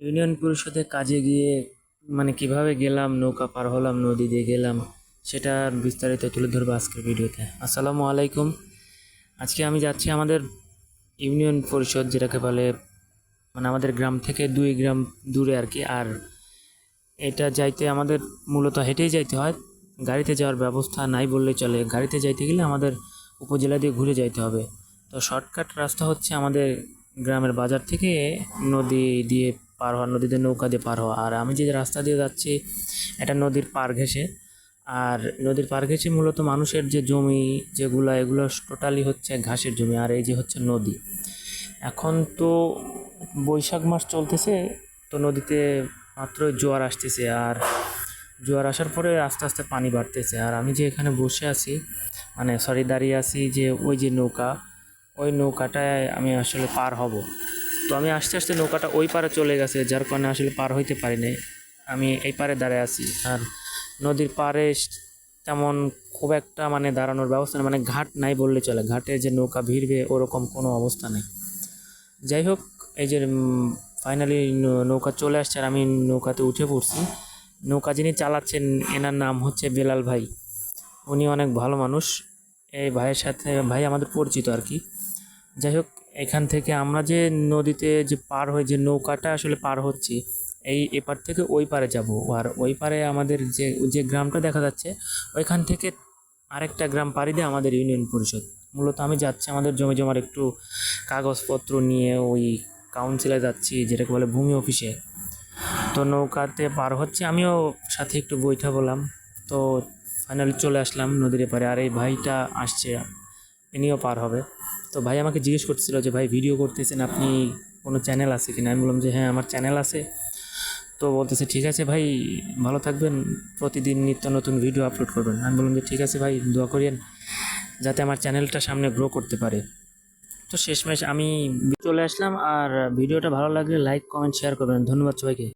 Union পরিষদে কাজে গিয়ে মানে কিভাবে গেলাম, নৌকা পার হলাম, নদী দিয়ে গেলাম, সেটা বিস্তারিত তুলে ধরবো আজকের ভিডিওতে। আসসালামু আলাইকুম। আজকে আমি যাচ্ছি আমাদের ইউনিয়ন পরিষদ, যেটাকে বলে মানে আমাদের গ্রাম থেকে 2 গ্রাম দূরে আর কি। আর এটা যাইতে আমাদের মূলত হেঁটেই যাইতে হয়, গাড়িতে যাওয়ার ব্যবস্থা নাই বললেই চলে। গাড়িতে যাইতে গেলে আমাদের উপজেলা দিয়ে ঘুরে যাইতে হবে। তো শর্টকাট রাস্তা হচ্ছে আমাদের গ্রামের বাজার থেকে নদী দিয়ে পার হওয়া, নদীতে নৌকা দিয়ে পার হওয়া। আর আমি যে রাস্তা দিয়ে যাচ্ছি এটা নদীর পার ঘেঁষে। আর নদীর পার ঘেঁষে মূলত মানুষের যে জমি যেগুলো, এগুলো টোটালি হচ্ছে ঘাসের জমি। আর এই যে হচ্ছে নদী, এখন তো বৈশাখ মাস চলতেছে, তো নদীতে মাত্র জোয়ার আসতেছে। আর জোয়ার আসার পরে আস্তে আস্তে পানি বাড়তেছে। আর আমি যে এখানে বসে আছি, মানে সরি দাঁড়িয়ে আছি, যে ওই যে নৌকা, ওই নৌকাটায় আমি আসলে পার হব। তো আমি আস্তে আস্তে নৌকাটা ওই পারে চলে গেছে, যার কারণে আসলে পার হইতে পারি নাই। আমি এই পারে দাঁড়ায় আছি। আর নদীর পাড়ে তেমন খুব একটা মানে দাঁড়ানোর ব্যবস্থা নেই, মানে ঘাট নাই বললে চলে। ঘাটে যে নৌকা ভিড়বে ওরকম কোনো অবস্থা নেই। যাই হোক, এই যে ফাইনালি নৌকা চলে আসছে, আর আমি নৌকাতে উঠে পড়ছি। নৌকা যিনি চালাচ্ছেন এনার নাম হচ্ছে বেলাল ভাই। উনি অনেক ভালো মানুষ। এই ভাইয়ের সাথে, ভাই আমাদের পরিচিত আর কি। যাই হোক, এখান থেকে আমরা যে নদীতে যে পার হয়ে যে নৌকাটা আসলে পার হচ্ছি, এই এপার থেকে ওই পারে যাব। আর ওই পারে আমাদের যে যে গ্রামটা দেখা যাচ্ছে, ওইখান থেকে আরেকটা গ্রাম পাড়ি দিয়ে আমাদের ইউনিয়ন পরিষদ। মূলত আমি যাচ্ছি আমাদের জমি জমার একটু কাগজপত্র নিয়ে ওই কাউন্সিলে যাচ্ছি, যেটাকে বলে ভূমি অফিসে। তো নৌকাতে পার হচ্ছে, আমিও সাথে একটু বৈঠা বললাম। তো ফাইনালি চলে আসলাম নদীর এপারে। আর এই ভাইটা আসছে, ইনিও পার হবে। তো ভাই আমাকে জিজ্ঞেস করছিল যে, ভাই ভিডিও করতেছেন আপনি, কোনো চ্যানেল আছে কিনা? আমি বললাম যে হ্যাঁ, আমার চ্যানেল আছে। তো বলতেছে ঠিক আছে ভাই, ভালো থাকবেন, প্রতিদিন নিত্য নতুন ভিডিও আপলোড করবেন। আমি বললাম যে ঠিক আছে ভাই, দোয়া করিয়েন যাতে আমার চ্যানেলটা সামনে গ্রো করতে পারে। তো শেষমেশ আমি চলে আসলাম। আর ভিডিওটা ভালো লাগলে লাইক, কমেন্ট, শেয়ার করবেন। ধন্যবাদ সবাইকে।